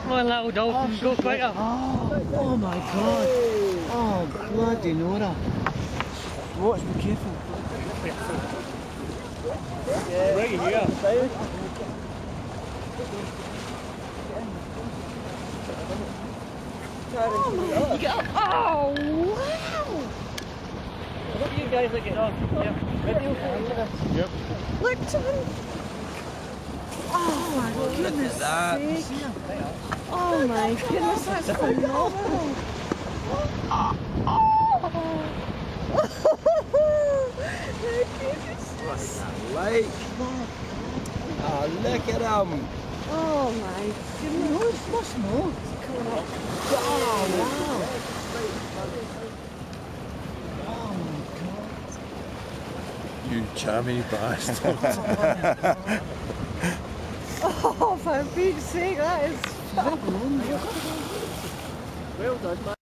Come on, little dolphin, go quicker. Oh my god. Oh, bloody Nora. Watch, be careful. Right here. You get up. Oh, wow. What do you guys like it off? Yep. Yep. Look to him. Oh my goodness sake. Oh my goodness, that's phenomenal. What's that like? Oh, look at him. Oh my goodness. What's more? Coming up. Oh, wow. Oh my god. You jammy bastard. Oh, for Pete's sake, that is... Well done, man.